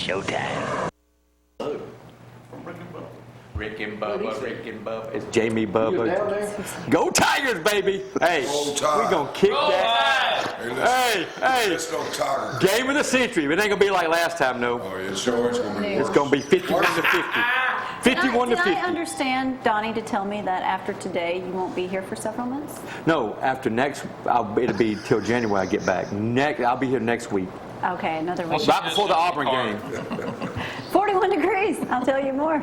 showtime. Rick and Bubba. It's Jamie Bubba. Go Tigers, baby! Hey, we're gonna kick that. Hey, Let's go Tigers. game of the century. It ain't gonna be like last time, no. Oh, yeah, sure, it's gonna be It's worse. gonna be 51 to 50. 51 to 50. Did I understand, Donnie, to tell me that after today you won't be here for several months? No, after next, it'll be till January I get back. I'll be here next week. Okay, another week. Right before the Auburn game. 41 degrees. I'll tell you more.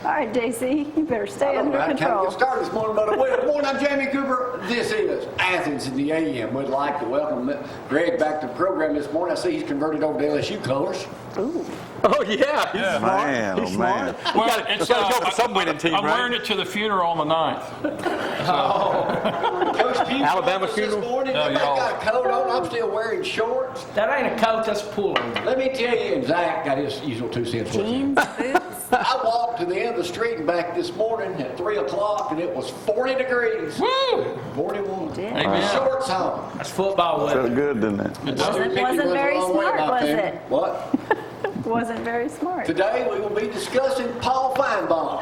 All right, JC, you better stay under I can't control. get started this morning, but good morning. I'm Jamie Cooper. This is Athens in the AM. We'd like to welcome Greg back to the program this morning. I see he's converted over to LSU colors. Ooh. Oh yeah, he's smart. Man, He's oh, smart. man. We gotta go for some winning team, I'm right? wearing it to the funeral on the 9th. Coach Pugh Alabama this funeral? morning. No, Everybody y'all. got a coat on. I'm still wearing shorts. That ain't a coat, that's a pullover. Let me tell you, and Zack got his usual 2 cents worth. Jeans, boots. I walked to the end of the street and back this morning at 3 o'clock, and it was 40 degrees. Woo! 41. Did. With shorts on. That's football Felt weather. good, didn't it? Wasn't very smart, was it? What? Wasn't very smart. Today we will be discussing Paul Feinbaum.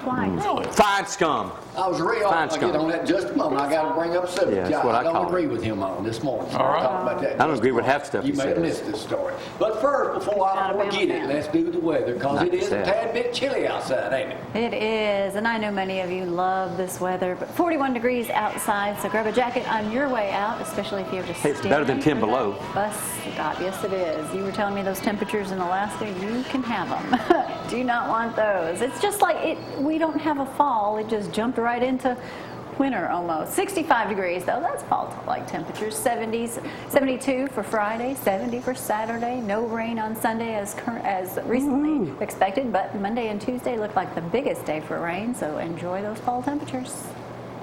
Why? Fine scum. I was real. Fine I'll get on that in just a moment. I got to bring up a subject. Yeah, that's what I don't call it. agree with him on this morning. So All right. I'll talk about that. I don't agree with half stuff You he may have says. missed this story. But first, before I Alabama forget it, fan. let's do the weather because Not it is a sad. tad bit chilly outside, ain't it? It is, and I know many of you love this weather, but 41 degrees outside, so grab a jacket on your way out, especially if you're just Hey, it's better than 10 standing below. for that Bus stop. Yes, it is. You were telling me those temperatures in Alaska, you can have them. Do not want those. It's just like we don't have a fall. It just jumped right into winter almost. 65 degrees though, that's fall-like temperatures. 70s, 72 for Friday, 70 for Saturday. No rain on Sunday as recently expected, but Monday and Tuesday look like the biggest day for rain, so enjoy those fall temperatures.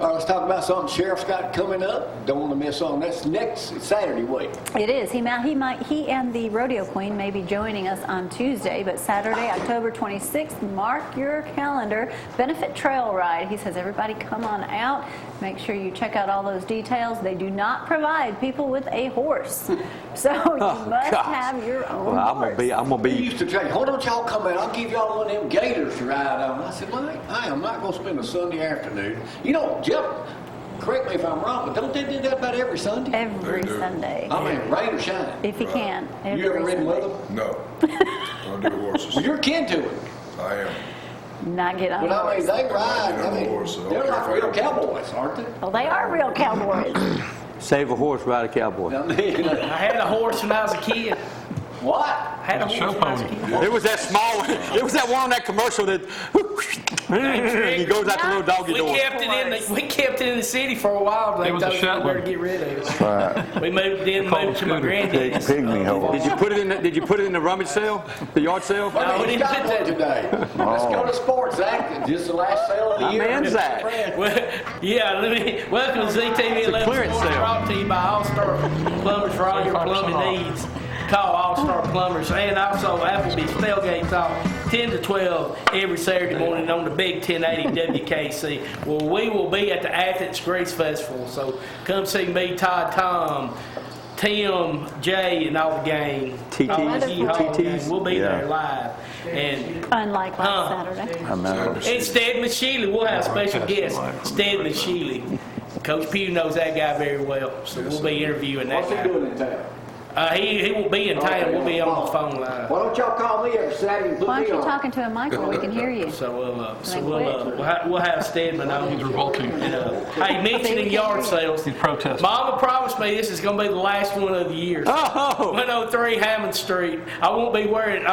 All right, let's talk about something Sheriff's got coming up. Don't want to miss on. That's next Saturday week. It is. He and the rodeo queen may be joining us on Tuesday, but Saturday, October 26th, mark your calendar. Benefit trail ride. He says everybody come on out. Make sure you check out all those details. They do not provide people with a horse, so you must have your own Well, horse. I'm gonna He be. used to tell you, hold on, y'all come in. I'll give y'all one of them gators to ride on. I said, well, I am not going to spend a Sunday afternoon. You know, Jeff, correct me if I'm wrong, but don't they do that about every Sunday? Every They do. Sunday, I mean, rain or shine. if you can. You ever Every ridden with Sunday. them? No. I don't do horses. Well, you're kin to it. I am. Not get on But I mean, horse. they ride. I mean, Horse, so they're okay, like fine. real cowboys, aren't they? Well, they are real cowboys. Save a horse, ride a cowboy. I mean, I had a horse when I was a kid. what? I had a horse when I was a kid. It was that small one. It was that one on that commercial that he goes out the little doggy We door. kept it in the city for a while. They It was a told us we better Shetland. get rid of it. Right. We moved to my granddad's. Pygmy horse. Did you put it in the rummage sale, the yard sale? Well, No, we he's didn't got put one that- today. Let's go to sports, Zack. Just the last sale of the My year. man Zack. Well, yeah, welcome to ZTV 11 clearance Sports, sale. brought to you by All-Star Plumbers for all your plumbing needs. Call All-Star Plumbers, and also Applebee's Tailgate Talk 10 to 12 every Saturday morning on the big 1080 WKC. Well, we will be at the Athens Grease Festival, so come see me, Todd, Tom, Tim, Jay, and all the gang. TTs. All the Yeehaw gang. TTs. We'll be Yeah. there live. And Unlike last Saturday. I know. and Stedman Shealy, we'll have a special guest, Stedman Shealy. Coach Pugh knows that guy very well, so we'll be interviewing that What's he guy. doing in town? He will be in town. We'll be on the phone line. Why don't y'all call me every Saturday and put Why me aren't you on? talking to a mic where we can hear you? So They quit. we'll have Stedman on. He's revolting. Hey, mentioning yard sales. He's protesting. Mama promised me this is going to be the last one of the year. Oh, 103 Hammond Street. I won't be wearing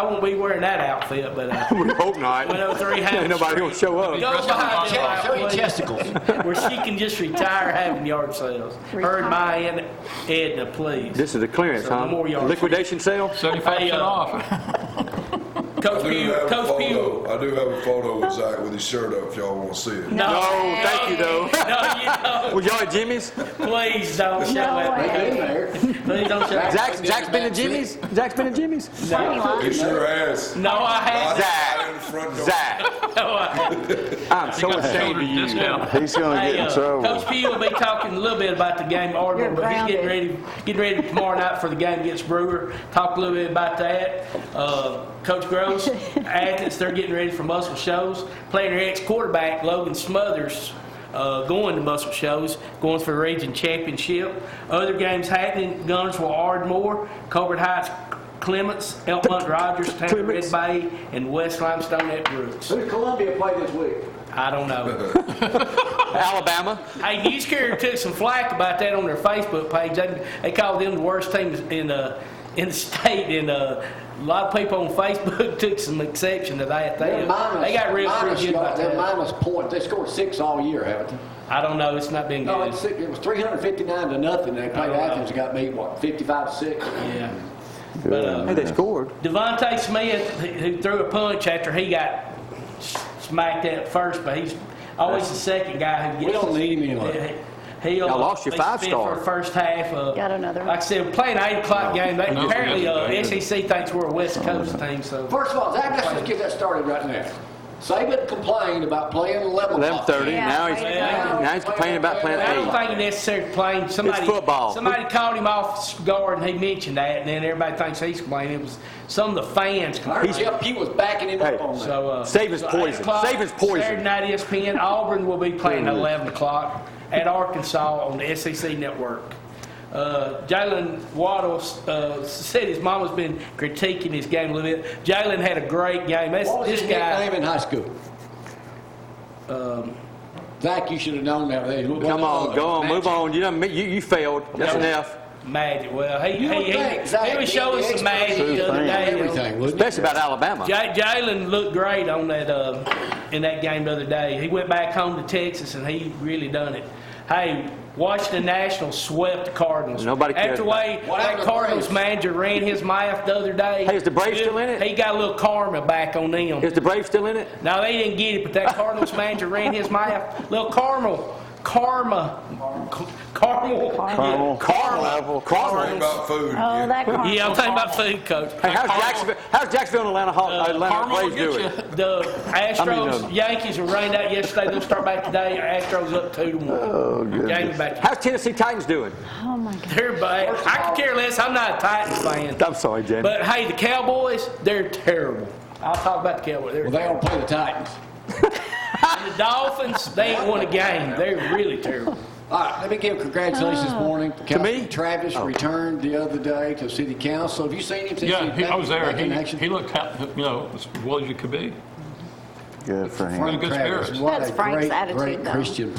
that outfit, but we hope not. 103 Ain't Hammond nobody Street. gonna show up. Go behind them Show your out, testicles. where she can just retire having yard sales. Her and my Aunt Edna, please. This is a clearance, So huh? no more yard Liquidation sale? 75% off. Coach I do Pugh. have a Coach Pugh. photo. I do have a photo with Zack with his shirt up if y'all want to see it. No, No, thank you, though. No, you don't. Was y'all at Jimmy's? Please don't show No that. way. In there. Please don't show that. Jack's been to Jimmy's? Jack's been to Jimmy's? He sure has. No, I I haven't. Zack. didn't front door. Zack. I'm so ashamed of you. Discount. He's going to get in trouble. Coach Pugh will be talking a little bit about the game Ardmore, You're but he's grounded. getting ready tomorrow night for the game against Brewer. Talk a little bit about that. Coach Gross, Athens, they're getting ready for Muscle Shows. Playing their ex-quarterback, Logan Smothers, going to Muscle Shows, going for the region championship. Other games happening, Gunnersville, Ardmore, Colbert Heights, Clements, Elmont Rogers, Tampa Red Bay, and West Limestone at Brooks. Who's Columbia play this week? I don't know. Alabama. Hey, News Carrier took some flack about that on their Facebook page. They called them the worst team in the state, and a lot of people on Facebook took some exception to that. They got real pretty good about They're that. minus point. They scored 6 all year, haven't they? I don't know. It's not been No, good. it was 359-0. They played Athens and got beat, what, 55-6? Yeah. But, Hey, they scored. Devontae Smith, who threw a punch after he got smacked at first, but he's always the second guy who gets. We don't need him anyway. He'll Y'all lost your be spent 5-star. for the first half. Got another one. Like I said, playing an 8 o'clock game. They, No, apparently, yes, SEC thinks we're a West Coast team. So First of all, Zach, let's just get that started right now. Saban complained about playing 11 o'clock. 11:30. Yeah, Now right. he's complaining about playing I don't 8. think he necessarily playing. Somebody, football. Somebody called him off guard, and he mentioned that, and then everybody thinks he's complaining. It was some of the fans I heard complaining. Jeff Pugh was backing him up Hey, on that. So, Saban's 8 poison. o'clock, Saban's poison. Saturday night ESPN. Auburn will be playing at 11 o'clock at Arkansas on the SEC network. Jalen Waddle said his mom has been critiquing his game a little bit. Jalen had a great game. What was This his guy. nickname in high school? Zach, you should have known that. Come on, go on, move on. You failed. That's enough. Magic. Well, You would think, Zack, he was showing the some magic expert the other day. everything, wouldn't he? Especially about Alabama. Jalen looked great on that in that game the other day. He went back home to Texas and he really done it. Hey, Washington Nationals swept the Cardinals. Nobody cares After the way What that happened to Cardinals Braves? manager ran his mouth the other day. Hey, is the Braves still in it? He got a little karma back on them. Is the Braves still in it? No, they didn't get it, but that Cardinals manager ran his mouth. Little caramel. Caramel. Talking about food. Oh, that car. Yeah, I'm talking about food, Coach. Hey, how's Jacksonville and Atlanta Caramel will Braves get doing? you. The Astros, I mean, Yankees were rained out yesterday. They'll start back today. Astros up 2-1. Oh, Game goodness. back. How's Tennessee Titans doing? Oh my God. They're bad. I could care less. I'm not a Titans fan. I'm sorry, Jamie. But hey, the Cowboys, they're terrible. I'll talk about the Cowboys. They're Well, they don't play the Titans. And the Dolphins, they ain't won a game. They're really terrible. All right, let me give congratulations this morning. me? Councilman Travis returned the other day to City Council. Have you seen him? Yeah, I was there. Back in action? He looked, as well as you could be. Good for him. Frank Good Travis, spirits. what That's a Frank's great, attitude, great though. Christian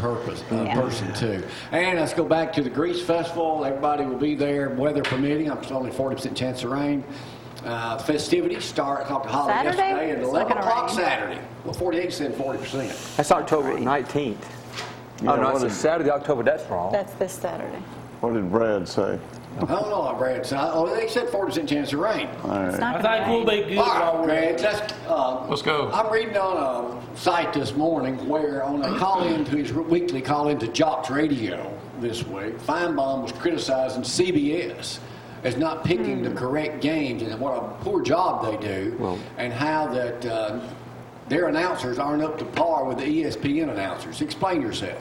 Yeah. person too. And let's go back to the Grease Festival. Everybody will be there, weather permitting. It's only 40% chance of rain. Festivities start off the holiday Saturday? yesterday at It's 11 not gonna o'clock rain. Saturday. Well, 48 said 40%. That's October 19th. Yeah, Oh, no, what it's did- Saturday, October. That's wrong. That's this Saturday. What did Brad say? I don't know, Brad. Oh, they said 40% chance of rain. All It's right. not I gonna think we'll rain. be good All while right, we're Greg, Let's go. I'm reading on a site this morning where on a call-in to his weekly call-in to Jocks Radio this week, Feinbaum was criticizing CBS as not picking the correct games and what a poor job they do, and how that their announcers aren't up to par with the ESPN announcers. Explain yourself.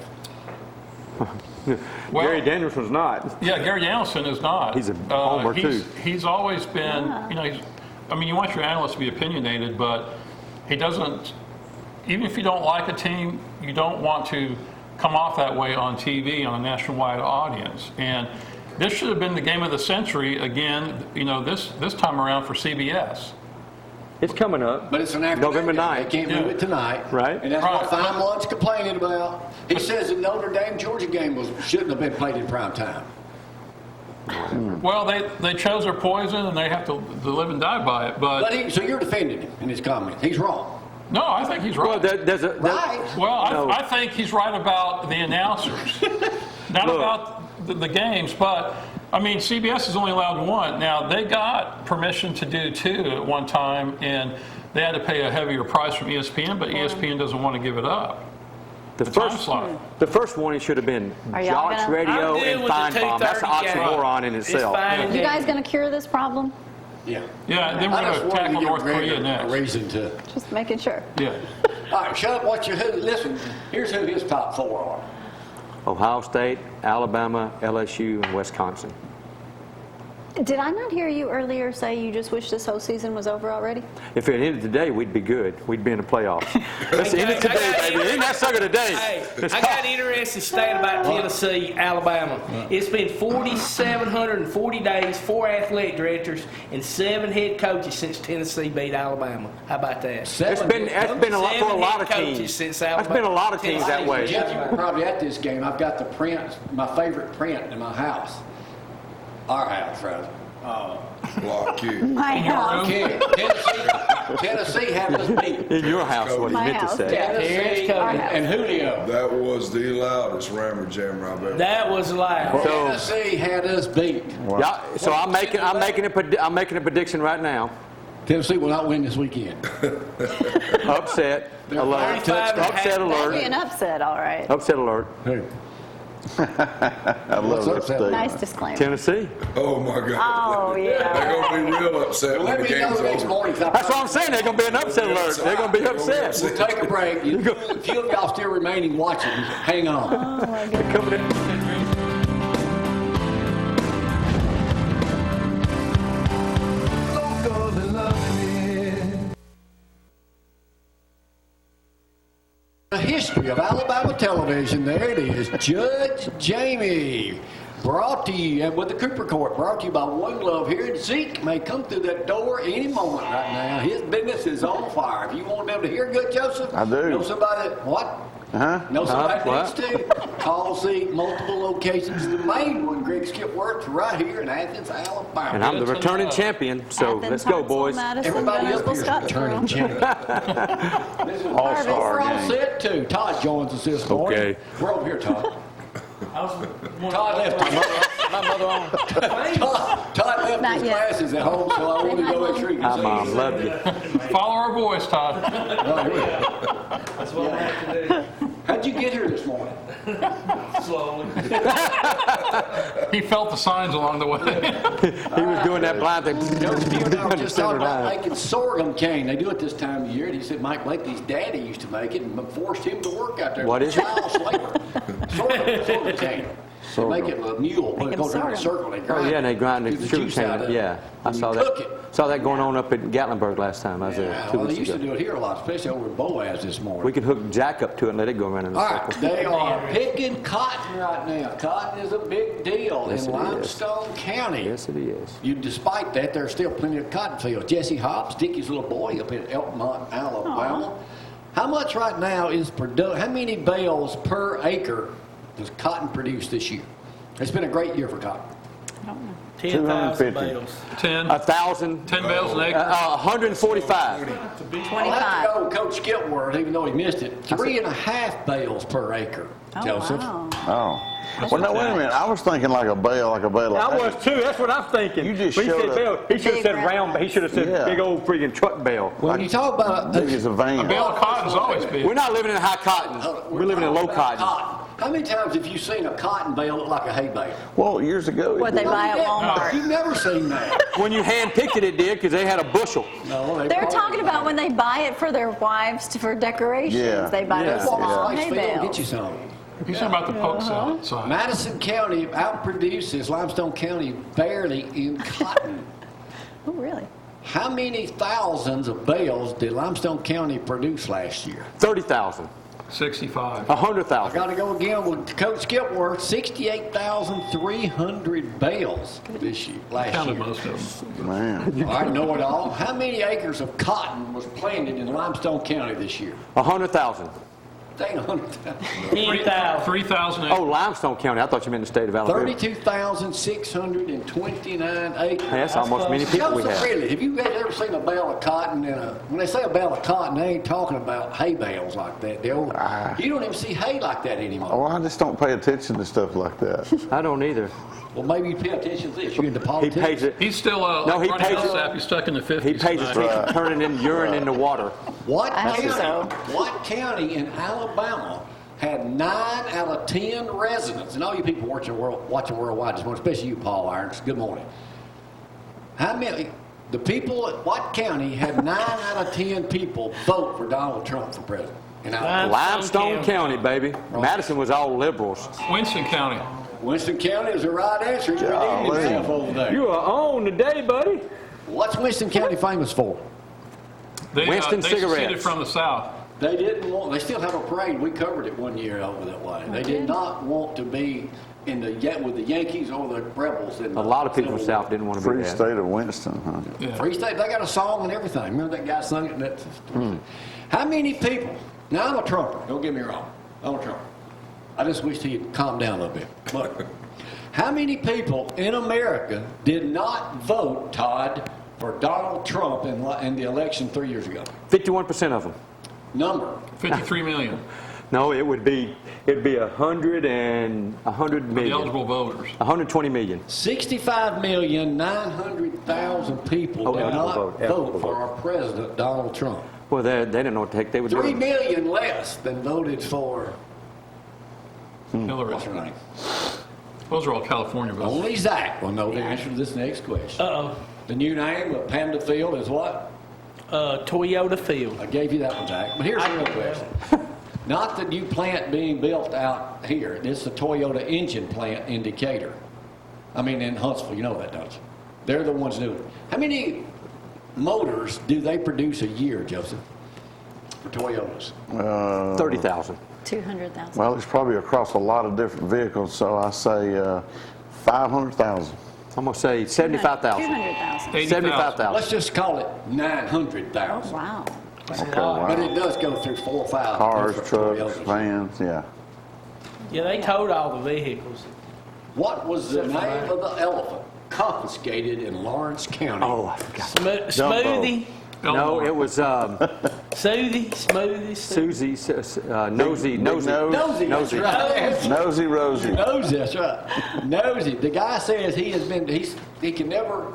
Well, Gary Daniels was not. Yeah, Gary Danielson is not. He's a homer, too. He's always been, you want your analyst to be opinionated, but he doesn't, even if you don't like a team, you don't want to come off that way on TV on a nationwide audience. And this should have been the game of the century again, this time around for CBS. It's coming up. But it's an afternoon November game. 9th. They can't move it tonight. Right. And that's Right. what Feinbaum's complaining about. He says the Notre Dame Georgia game shouldn't have been played in prime time. Well, they chose their poison and they have to live and die by it. But So you're defending him in his comments. He's wrong. no, I think he's Well, right. Right. Well, No. I think he's right about the announcers, not Look. about the games. But I mean, CBS is only allowed one. Now they got permission to do two at one time, and they had to pay a heavier price from ESPN, but ESPN doesn't want to give it up. the time slot. first one, it should have been Are y'all Jocks gonna- Radio I'm good and with the Feinbaum. That's an 2:30 game. oxymoron in It's itself. fine. You guys gonna cure this problem? Yeah. Yeah, then we're I just going to wanted tackle give North Greg Korea a next. reason to. Just making sure. Yeah. All right, shut up. Listen, here's who his top 4 are. Ohio State, Alabama, LSU, and Wisconsin. Did I not hear you earlier say you just wish this whole season was over already? If it ended today, we'd be good. We'd be in the playoffs. Let's end it today, baby. End that sucker today. Hey, I got an interesting stat about Tennessee, Alabama. It's been 4,740 days, 4 athletic directors, and 7 head coaches since Tennessee beat Alabama. How about that? That's been a lot for a lot of teams. That's been a lot of teams that way. Jeff, you were probably at this game. I've got the print, my favorite print in my house. Our house, rather. Block kick. My house. Okay, Tennessee had us beat. In your house, what he My meant to house, say. yeah. Tennessee Our house. and Julio. That was the loudest rammer jammer I've ever. That was loud. So, Tennessee had us beat. yeah, so I'm making a prediction right now. Tennessee will not win this weekend. Upset alert. 35 Upset That'd be alert. an upset, all right. Upset alert. Who? I love that statement. Nice disclaimer. Tennessee. Oh my God. Oh, yeah. They're gonna be real upset when Let the me know game's next over. morning. That's what I'm saying. They're gonna be an upset alert. They're gonna be upset. We'll take a break. A few of y'all still remaining watching. Hang on. Oh, my goodness. Coming in. The history of Alabama television. There it is. Judge Jamie. Brought to you, and with the Cooper Court, brought to you by One Love here. And Zeke may come through that door any moment right now. His business is on fire. If you want to be able to hear good, Joseph, I do. know somebody that, what? Huh? Know somebody that what? needs to? Call Zeke, multiple locations. The main one, Greg Skipworth, right here in Athens, Alabama. And I'm the returning champion, so Athens, let's go, Hartsville, boys. Madison, Everybody up Gunnersville, here is Scottsboro. returning champion. This is All-star We're all game. set too. Todd joins us this morning. Okay. We're over here, Todd. Todd left My mother on. Todd left Not his yet. glasses at home, so I wanted to go make sure he could Hi, see. Mom. Love you. Follow our voice, Todd. That's what I have to do. How'd you get here this morning? Slowly. He felt the signs along the way. He was doing that blind thing. You and I were just talking about making sorghum cane. They do it this time of year, and he said Mike Blakely's daddy used to make it and forced him to work out there. What is it? Child labor. Sorghum cane. They make it a mule, but it goes around in a circle. They Oh, grind yeah, and they grind get the juice sugar out cane. of it, Yeah, I and saw you that. cook it. Saw that going on up in Gatlinburg last time. I was there Yeah, 2 well, they weeks used to ago. do it here a lot, especially over in Boaz this morning. We could hook Jack up to it and let it go around in a All right, circle. they are picking cotton right now. Cotton is a big deal Yes, in it is. Limestone County. Yes, it is. Despite that, there's still plenty of cotton fields. Jesse Hobbs, Dickie's little boy up in Elkmont, Alabama. How much right now is how many bales per acre does cotton produce this year? It's been a great year for cotton. 10,000 250. bales. 10 1,000. 10 bales an acre. 145. 25. Go Coach Skipworth, even though he missed it, 3.5 bales per acre. Oh, Joseph. wow. Oh. Well, no, wait a minute. I was thinking like a bale of I hay. was too. That's what I'm thinking. You just But he showed said up. bale. He should have Big said round. round. He should have said Yeah. big old freaking truck bale. When you talk about Big as a van. A bale of cotton's always big. We're not living in high cotton. We're living in low cotton. How many times have you seen a cotton bale look like a hay bale? Well, years ago. What they buy at Walmart. You've never seen that. When you hand picked it, it did because they had a bushel. No, they They're probably- talking about when they buy it for their wives for decorations. Yeah. They buy Yeah. those Walk small to hay Ricefield and get you bales. some. He's talking about the poke salad side. Madison County outproduces Limestone County barely in cotton. Oh, really? How many thousands of bales did Limestone County produce last year? 30,000. 65. 100,000. Got to go again with Coach Skipworth, 68,300 bales this year, last Counted year. most of them. Man. All right, know it all. How many acres of cotton was planted in Limestone County this year? 100,000. Dang, 100,000. 10,000. 3,000 Oh, acres. Limestone County. I thought you meant the state of Alabama. 32,629 acres. Hey, that's almost as many people we Joseph, have. really, have you guys ever seen a bale of cotton when they say a bale of cotton, they ain't talking about hay bales like that. You don't even see hay like that anymore. Well, I just don't pay attention to stuff like that. I don't either. Well, maybe you pay attention to this. You're into He politics. pays it. He's still No, he running pays out of it. sap. He's stuck in the 50s. He pays it. tonight. He's turning in urine into water. What I hope county? so. What county in Alabama had 9 out of 10 residents? And all you people watching worldwide this morning, especially you, Paul Irons. Good morning. How many? The people at what county had 9 out of 10 people vote for Donald Trump for president? In Alabama. Limestone County, baby. Madison was all liberals. Winston County. Winston County is the right answer. He's redeemed himself over there. You are on today, buddy. What's Winston County famous for? They, Winston they cigarettes. seceded from the South. They didn't want. They still have a parade. We covered it one year over that way. They did not want to be in the with the Yankees or the Rebels. In A lot of people from the South didn't want to be Free there. state of Winston, huh? Yeah. Free State. They got a song and everything. Remember that guy sung it? That's, How many people? Now I'm a Trumper. Don't get me wrong. I'm a Trumper. I just wish he'd calm down a little bit. Look, how many people in America did not vote, Todd, for Donald Trump in the election 3 years ago? 51% of them. Number. 53 million. No, it'd be 100 The million. eligible voters. 120 million. 65,900,000 people Oh, did eligible not vote, eligible vote for our president, Donald Trump. Well, they didn't know what the heck they were 3 doing. million less than voted for, Hillary. what's her name? Those are all California voters. Only Zack will know the answer to this next question. Uh-oh. The new name of Panda Field is what? Toyota Field. I gave you that one, Zack. But here's the real question. Not the new plant being built out here. It's the Toyota engine plant in Decatur. I mean, in Huntsville. You know that, don't you? They're the ones doing it. How many motors do they produce a year, Joseph, for Toyotas? 30,000. 200,000. Well, it's probably across a lot of different vehicles, so I say 500,000. I'm going to say 75,000. 200,000. 75,000. Let's just call it 900,000. Wow. Okay, But wow. it does go through 4 or 5 Cars, different trucks, Toyotas. vans, yeah. Yeah, they towed all the vehicles. What was the name of the elephant confiscated in Lawrence County? Oh, I forgot. Smoothie, No, it was Smoothie. Susie, Nosy. Nosy, that's right. Nosy Rosie. Nosy, that's right. Nosy. The guy says he can never,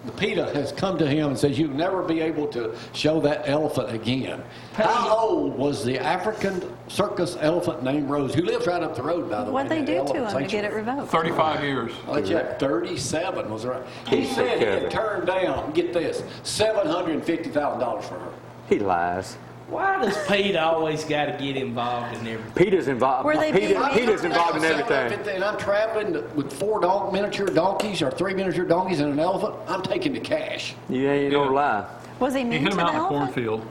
the PETA has come to him and says, you'll never be able to show that elephant again. How old was the African circus elephant named Rose, who lives right up the road, by the way? What'd they that do to elephant him to get it sanctuary? revoked? 35 years. I'll check. 37 was right. He He took said he care of had it. turned down, get this, $750,000 for her. He lies. Why does Pete always got to get involved in everything? Peter's involved. Were they being- Peter's involved in everything. And I'm traveling with 4 miniature donkeys or 3 miniature donkeys and an elephant. I'm taking the cash. You ain't no lie. Was he He mean hit to him the out in the elephant? cornfield.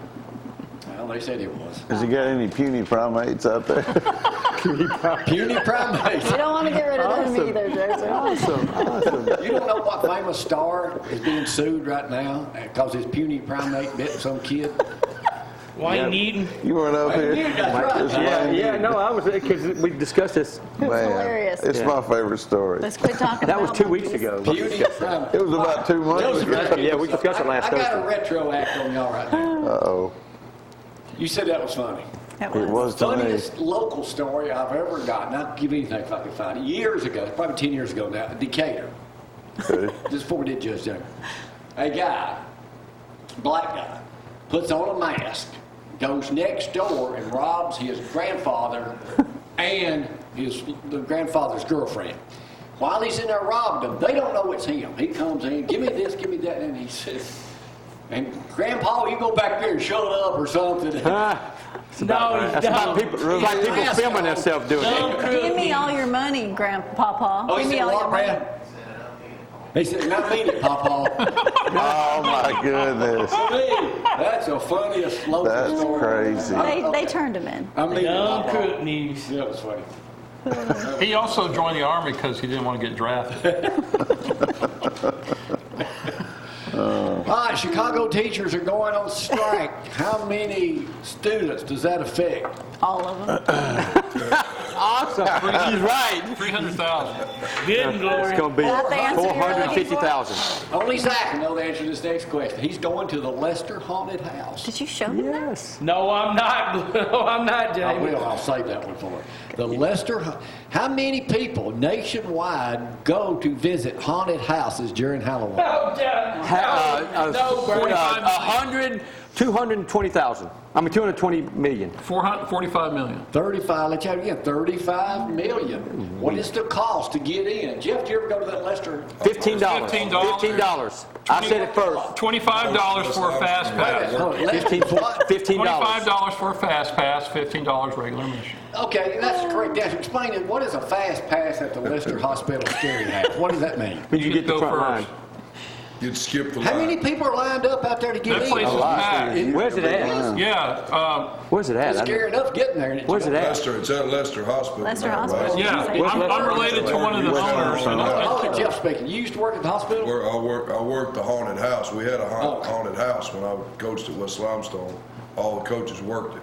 Well, they said he was. Has he got any puny primates out there? Puny primates. You don't want to get rid of them Awesome. either, Joseph. Awesome. You don't know what famous star is being sued right now because his puny primate bit some kid? Wayne Newton. You weren't up here? That's right. It's Yeah, no, I was, because we discussed this. It's Man, hilarious. It's my favorite story. Let's quit talking That was about 2 weeks monkeys. ago. Puny primate. It was about 2 months Joseph, ago. Yeah, we discussed it last I got a Thursday. retro act on y'all right now. Uh-oh. You said that was funny. It It was to me. Funniest local story I've ever gotten. I'd give anything if I could find it. Years ago, probably 10 years ago now, Decatur. Okay. Just before we did Judge Jack. A guy, black guy, puts on a mask, goes next door and robs his grandfather and the grandfather's girlfriend. While he's in there robbing them, they don't know it's him. He comes in, give me this, give me that, and he says, and Grandpa, you go back there and shut up or something. That's about people, it's like people filming themselves doing it. Give me all your money, Grandpapa. Oh, Give he me said, all what, your money. Brad? He said, not mean it, Papa. Oh, my goodness. Hey, that's the funniest local That's story. crazy. They turned him in. I mean, Young Papa. Crook News. Yeah, it was funny. He also joined the Army because he didn't want to get drafted. All right, Chicago teachers are going on strike. How many students does that affect? All of them. Awesome. He's right. 300,000. Good and glory. It's going to be That the answer you're looking for? 450,000. Only Zack can know the answer to this next question. He's going to the Lester Haunted House. Did you show them that? Yes. No, I'm not. No, I'm not, I Jamie. will. I'll save that one for her. The Lester. How many people nationwide go to visit haunted houses during Halloween? No, John. No, bro. 100 220,000. I mean, 220 million. 445 million. 35, let's have it again, 35 million. What is the cost to get in? Jeff, do you ever go to that Leicester? $15. $15. I said it first. $25 for a fast pass. $15. $25 for a fast pass, $15 regular admission. Okay, that's correct. That's explaining what is a fast pass at the Leicester Hospital Stereo House? What does that mean? You get the Go front first. line. You'd skip the How line. many people are lined up out there to get That in? place is packed. Where's it at? Yeah, Where's it It's at? scary enough getting there. Where's it at? Leicester, it's at Leicester Hospital. Leicester now, Hospital. right? yeah. Where's I'm Leicester? related to one of the owners. And I'll let Jeff speaking. You used to work at the hospital? Where I worked the haunted house. We had a haunted house when I coached at West Limestone. All the coaches worked it.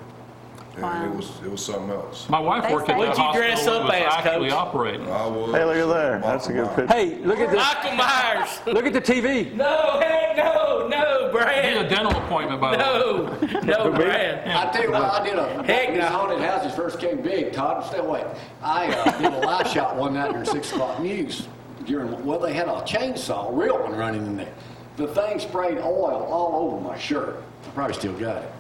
And Wow. it was something else. my wife worked at that What'd you hospital dress and up was as, actually Coach? operating. I was. Hey, look at there. That's a good picture. Hey, look at this. Michael Myers. Look at the TV. No, heck no, Need a Brad. dental appointment, by the way. No, Brad. I tell you what, I did a Heck these no. haunted houses first came big. Todd, stay away. I did a live shot one night during 6 o'clock news. Well, they had a chainsaw, a real one, running in there. The thing sprayed oil all over my shirt. I probably still got it.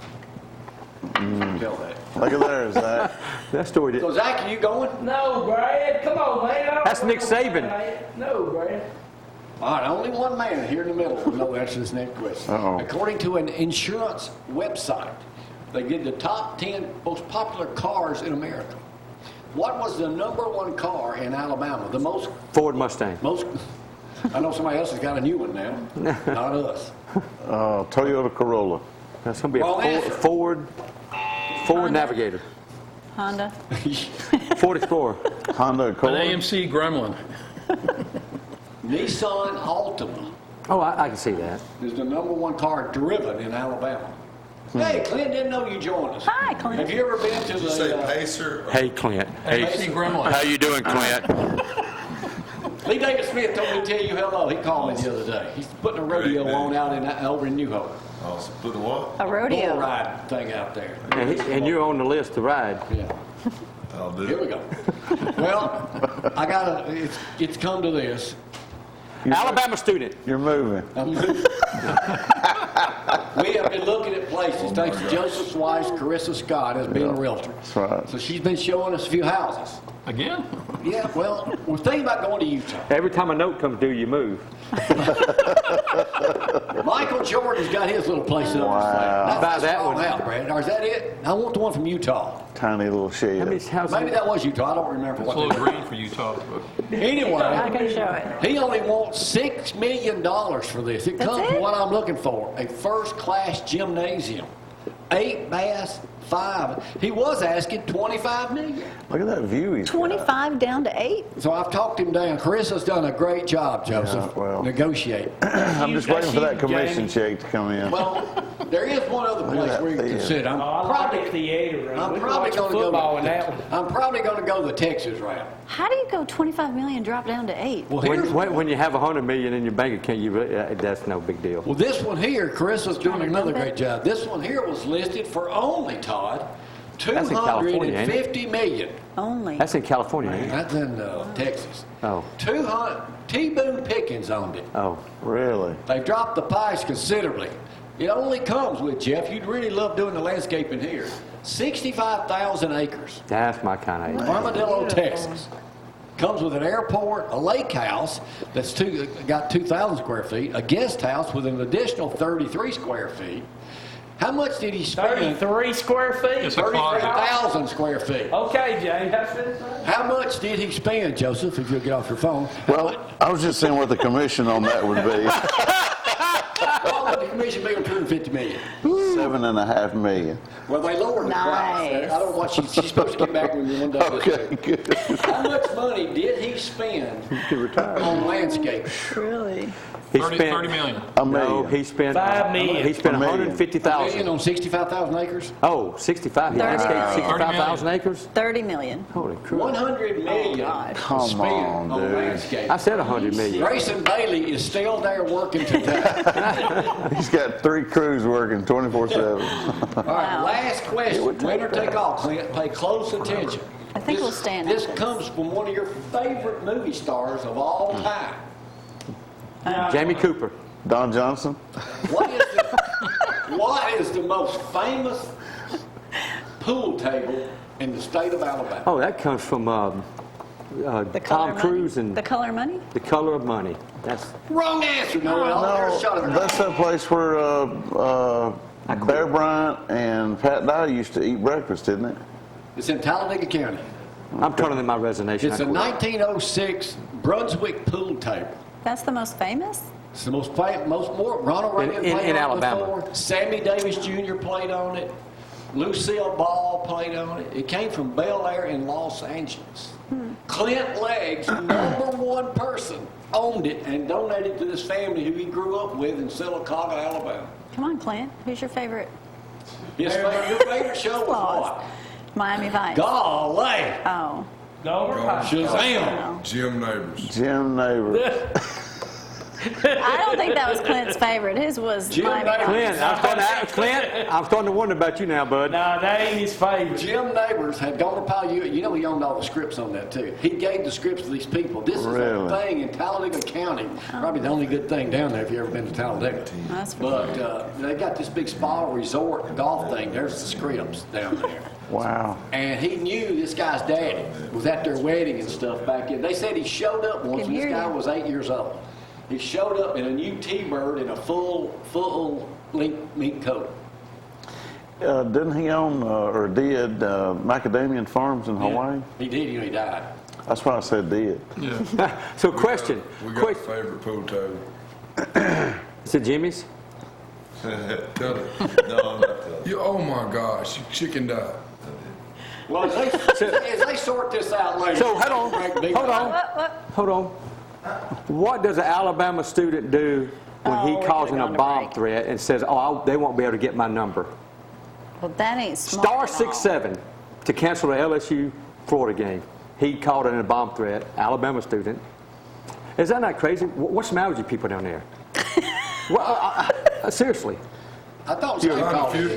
Tell that. Look at there, Zach. That story did. So Zach, are you going? No, Brad. Come on, man. I don't That's Nick know, Saban. man. No, Brad. All right, only one man here in the middle will know the answer to this next question. Uh-oh. According to an insurance website, they did the top 10 most popular cars in America. What was the #1 car in Alabama? The most. Ford Mustang. I know somebody else has got a new one now. Not us. Toyota Corolla. That's going to be Wrong a answer. Ford Navigator. Honda. Ford Explorer. Honda An Accord. AMC Gremlin. Nissan Altima Oh, I can see that. is the #1 car driven in Alabama. Hey, Clint, didn't know you joined us. Hi, Clint. Have you ever been to Did you say the... Pacer? Hey, Clint. AMC Gremlin. How you doing, Clint? Lee David Smith told me to tell you hello. He called me the other day. He's putting a rodeo Great, on out over in New Hope. Oh, so put the what? A Bull rodeo. ride thing out there. And you're on the list to ride. Yeah. I'll do Here we it. go. Well, it's come to this. Alabama student. You're moving. We have been looking at places, thanks to Joseph's wife, Carissa Scott, as being a realtor. That's right. So she's been showing us a few houses. Again? Yeah, well, we're thinking about going to Utah. Every time a note comes due, you move. Michael Jordan's got his little place up. Wow. Buy that small one. out, Brad. Or is that it? I want the one from Utah. Tiny little shed. How many houses? Maybe that was Utah. I don't remember It's a what. little green for Utah. But I Anyway, can show it. he only wants $6 million for this. It That's comes it? to what I'm looking for: a first-class gymnasium, 8 baths, 5. He was asking $25 million. Look at that view he's got. 25 down to 8? So I've talked him down. Carissa's done a great job, Joseph. Yeah, well. Negotiate. I'm just waiting for that That's commission Jamie. check to come in. Well, there is one other Look at place that where you can field. consider. Oh, I like the theater room. I'm We probably watch going to go. football in that one. I'm probably going to go the Texas route. How do you go 25 million drop down to 8? Well, here's When you have $100 million in your bank account, that's no big deal. Well, this one here, Carissa's doing Trying to another dump it? great job. This one here was listed for only, Todd, That's in California, ain't it? $250 million. Only. That's in California, ain't it? That's in Texas. Oh, 200. T-Boone Pickens owned it. oh. Really? They've dropped the price considerably. It only comes with, Jeff, you'd really love doing the landscaping here, 65,000 acres. That's my kind of age. Armadillo, Texas. Comes with an airport, a lake house that's got 2,000 square feet, a guest house with an additional 33 square feet. How much did he spend? 33 square feet? It's a closet. 33,000 square feet. Okay, James, that's it. How much did he spend, Joseph, if you'll get off your phone? Well, I was just saying what the commission on that would be. What would the commission be on $250 million? $7.5 million. Well, they lowered the price. Nice. I don't know what she's supposed to get back when you're one day. Okay, good. How much money did he spend on landscape? Really? He 30 million. A No, million. he spent. $5 million. He spent $1 million. Million 150,000. on 65,000 acres? Oh, 65. He 30. landscaped 30 65,000 acres. 30 million. Holy crap! 100 million God. Come spent on, on dude. landscape. I said 100 million. Grayson Bailey is still there working today. He's got 3 crews working 24/7. All right, Wow. last question. Winner take all. Clint, pay close attention. I think we'll stand This up. comes from one of your favorite movie stars of all time. Jamie Cooper. Don Johnson? What is the, What is the most famous pool table in the state of Alabama? Oh, that comes from Tom Cruise and The Color Money? The Color of Money. That's Wrong answer, Noel. No, that's that place where Bear Bryant and Pat Dye used to eat breakfast, isn't it? It's in Talladega County. I'm turning in my resignation. It's a 1906 Brunswick pool table. That's the most famous? It's the most Ronald Reagan played in on it Alabama. before. Sammy Davis Jr. played on it. Lucille Ball played on it. It came from Bel Air in Los Angeles. Clint Legg's #1 person owned it and donated to this family who he grew up with in Sylacauga, Alabama. Come on, Clint. Who's your favorite? Your favorite show was what? Miami Vice. Golly! Oh. No, Shazam! Jim Neighbors. Jim Neighbors. I don't think that was Clint's favorite. His was Jim Miami Neighbors. Clint, I'm starting to wonder about you now, bud. Nah, that ain't his favorite. Jim Neighbors had gone to Pugh. You know he owned all the scripts on that too. He gave the scripts to these people. This is Really? a thing in Talladega County. Probably the only good thing down there if you've ever been to Talladega. That's for But they got this big spa resort golf thing. There's the scripts down there. Wow. And he knew this guy's daddy was at their wedding and stuff back in. They said he showed up once when this guy was 8 years old. He showed up in a new T-Bird in a full length meat coat. Didn't he own or did macadamia farms in Hawaii? He did, he died. That's why I said did. So question. We got a favorite pool table. Is it Jimmy's? Tell it. No, I'm not telling you. Oh my gosh, you chicken died. Well, as they sort this out later. So hold on. What does an Alabama student do when Oh, he we're calls gonna in go a on a bomb break. threat and says, "Oh, they won't be able to get my number"? Well, that ain't smart. *67 to cancel the LSU Florida game. He called in a bomb threat. Alabama student. Is that not crazy? What's the matter with you people down there? Well, seriously. I thought you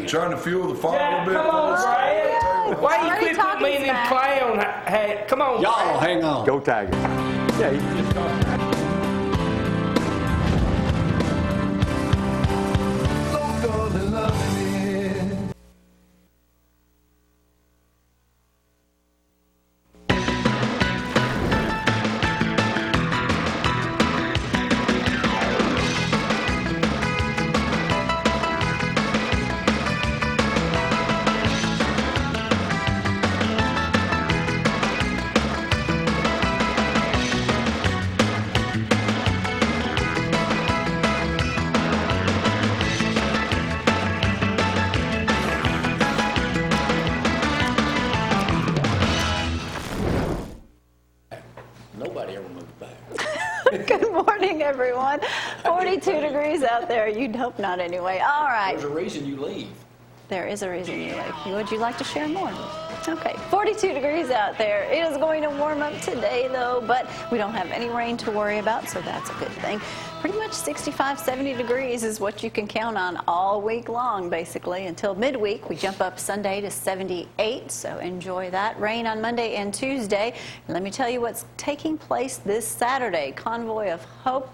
Trying to fuel the fire Yeah, a little bit. come on, Brad. Why you Already quit putting me in them talking clown hat? Come on, Y'all Brad. hang on. Go Tigers. Yeah. Nobody ever moved back. Good morning, everyone. 42 degrees out there. You'd hope not anyway. All right. There's a reason you leave. There is a reason you leave. Would you like to share more? Okay, 42 degrees out there. It is going to warm up today, though, but we don't have any rain to worry about, so that's a good thing. Pretty much 65, 70 degrees is what you can count on all week long, basically, until midweek. We jump up Sunday to 78, so enjoy that. Rain on Monday and Tuesday. And let me tell you what's taking place this Saturday. Convoy of Hope.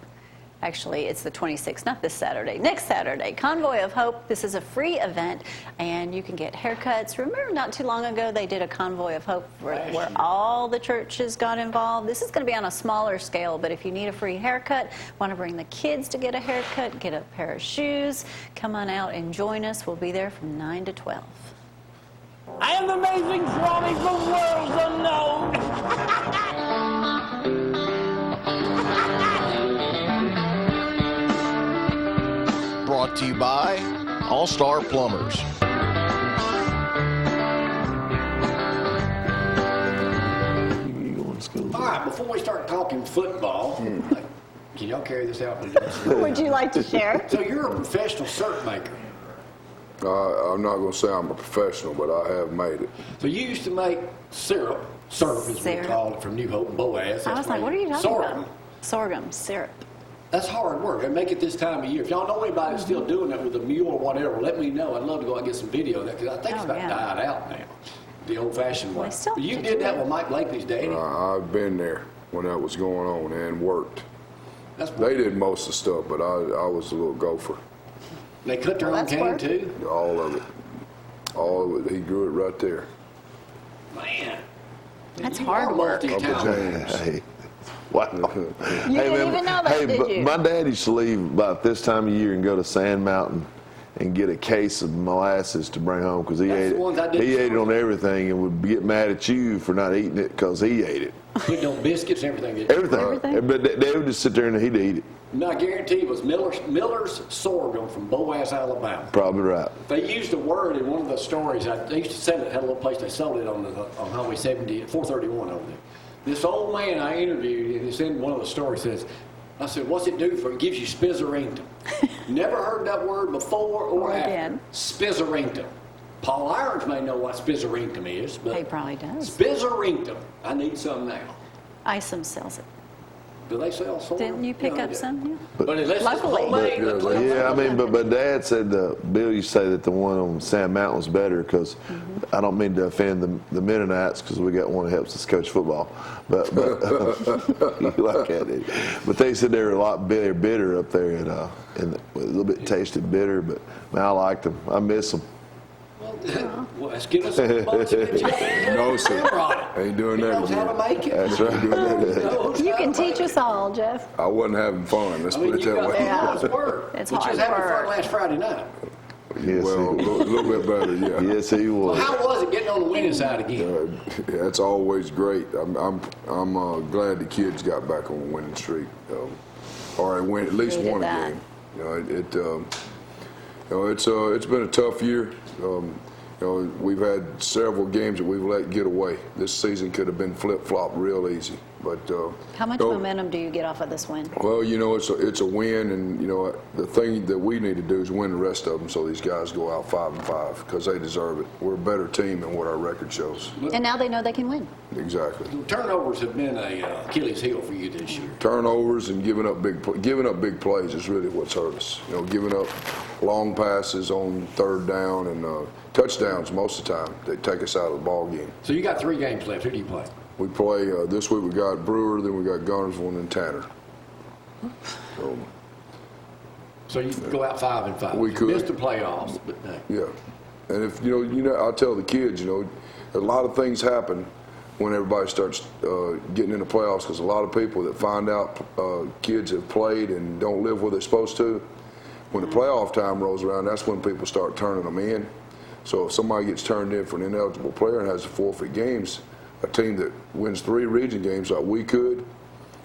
Actually, it's the 26th, not this Saturday. Next Saturday, Convoy of Hope. This is a free event, and you can get haircuts. Remember, not too long ago, they did a Convoy of Hope where all the churches got involved. This is going to be on a smaller scale, but if you need a free haircut, want to bring the kids to get a haircut, get a pair of shoes, come on out and join us. We'll be there from 9 to 12. I am amazing, Swami, the world's unknown. Brought to you by All Star Plumbers. All right, before we start talking football, can y'all carry this out? Would you like to share? So you're a professional syrup maker. I'm not going to say I'm a professional, but I have made it. So you used to make syrup is what we Syrup. call it from New Hope and Boaz. I was like, what are you talking about? Sorghum syrup. That's hard work. And make it this time of year. If y'all know anybody that's still doing that with a mule or whatever, let me know. I'd love to go out and get some video of that because I think it's Oh, about yeah. died out now, the old-fashioned way. They still But you do did that it. with Mike Blakely's daddy. I've been there when that was going on and worked. That's They did most of the stuff, but I was a little gopher. They cut their Well, own that's cane work. too? All of it. All of it. He grew it right there. Man. That's You hard are work. multi-talented. Hey, wow. You didn't even know that, hey, did but you? my dad used to leave about this time of year and go to Sand Mountain and get a case of molasses to bring home because he That's ate the ones I it. did He ate it before. on everything and would get mad at you for not eating it because he ate it. Putting on biscuits, everything. Everything. Everything? But they would just sit there and he'd eat it. No, I guarantee it was Miller's sorghum from Boaz, Alabama. Probably right. They used a word in one of the stories. They used to sell it. Had a little place they sold it on Highway 70, 431 over there. This old man I interviewed, and it's in one of the stories, says, I said, what's it do for it? It gives you spizzarington. Never heard that word before or after. again. Spizzarington. Paul Irons may know what spizzarington is, but He probably does. spizzarington. I need some now. Isom sells it. Do they sell sorghum? Didn't you pick No, up they some? Yeah. don't. But unless it's Luckily. homemade, Yeah, I mean, but Dad said Bill used to say that the one on Sand Mountain was better because I don't mean to offend the Mennonites because we got one that helps us coach football, but you like that, didn't you? But they said they were a lot bitter up there and a little bit tasted bitter. But man, I liked them. I miss them. Well, let's give us a bunch of it. No, sir. Right. Ain't doing He that knows how to again. make it. That's right. He knows You how can to make teach it. us all, Jeff. I wasn't having fun. Let's I mean, put it you that got way. Yeah. work. It's But you hard was having work. fun last Friday night. Yes, Well, a he, little bit better, yeah. yes, he Well, was. how was it getting on the winning side again? That's always great. I'm glad the kids got back on the winning streak, or they win at least Needed won a that. game. It's been a tough year. We've had several games that we've let get away. This season could have been flip-flop real easy, but How much momentum do you get off of this win? well, it's a win, and the thing that we need to do is win the rest of them, so these guys go out 5-5 because they deserve it. We're a better team than what our record shows. And now they know they can win. Exactly. Turnovers have been a Achilles heel for you this year. Turnovers and giving up big plays is really what's hurt us. Giving up long passes on third down and touchdowns most of the time that take us out of the ball game. So you got 3 games left. Who do you play? We play this week. We got Brewer, then we got Gunnersville, and then Tanner. So you can go out 5-5. We could. Missed the playoffs, but no. Yeah, and if I tell the kids, a lot of things happen when everybody starts getting in the playoffs because a lot of people that find out kids have played and don't live where they're supposed to. When the playoff time rolls around, that's when people start turning them in. So if somebody gets turned in for an ineligible player and has to forfeit games, a team that wins 3 region games like we could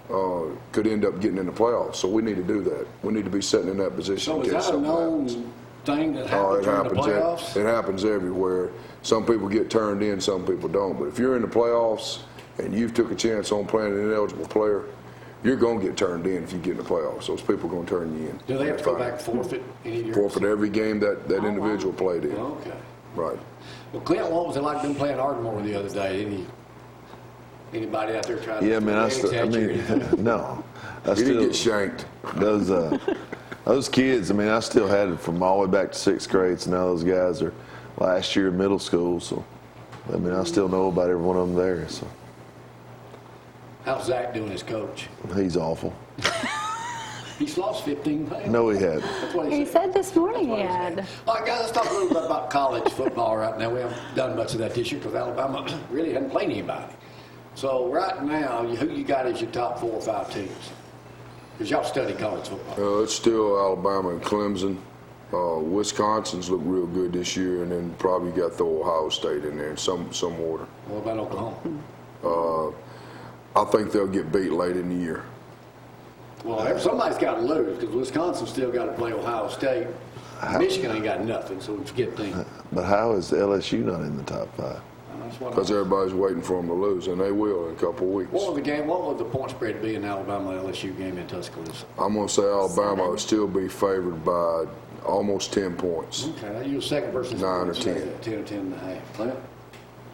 end up getting in the playoffs. So we need to do that. We need to be sitting in that position. So in is case that a something happens. known thing that Oh, happens during the playoffs? It happens everywhere. Some people get turned in, some people don't. But if you're in the playoffs and you've took a chance on playing an ineligible player, you're going to get turned in if you get in the playoffs. Those people are going to turn you in. Do they have to go back and forfeit any of your Forfeit every game that wow. individual played in. Okay. Right. Well, Clint, what was it like them playing Ardmore the other day? Anybody out there trying Yeah, to man. exaggerate? No. I He didn't still get shanked. those kids. I mean, I still had it from all the way back to 6th grade. So now those guys are last year in middle school. So I mean, I still know about every one of them there. So How's Zack doing as coach? he's awful. He's lost 15 pounds. No, he hadn't. That's what He said this morning he That's what had. said. All right, guys, let's talk a little bit about college football right now. We haven't done much of that this year because Alabama really hadn't played anybody. So right now, who you got as your top 4 or 5 teams? Because y'all study college football. It's still Alabama and Clemson. Wisconsin's looked real good this year, and then probably got to throw Ohio State in there in some order. What about Oklahoma? I think they'll get beat late in the year. Well, somebody's got to lose because Wisconsin still got to play Ohio State. Michigan ain't got nothing, so we forget things. But how is LSU not in the top 5? That's what Because everybody's waiting for them to lose, and they will in a couple of weeks. What would the point spread be in Alabama LSU game in Tuscaloosa? I'm going to say Alabama will still be favored by almost 10 points. Okay, you were second versus 9 or 10. 10 or 10 and a half. Clint?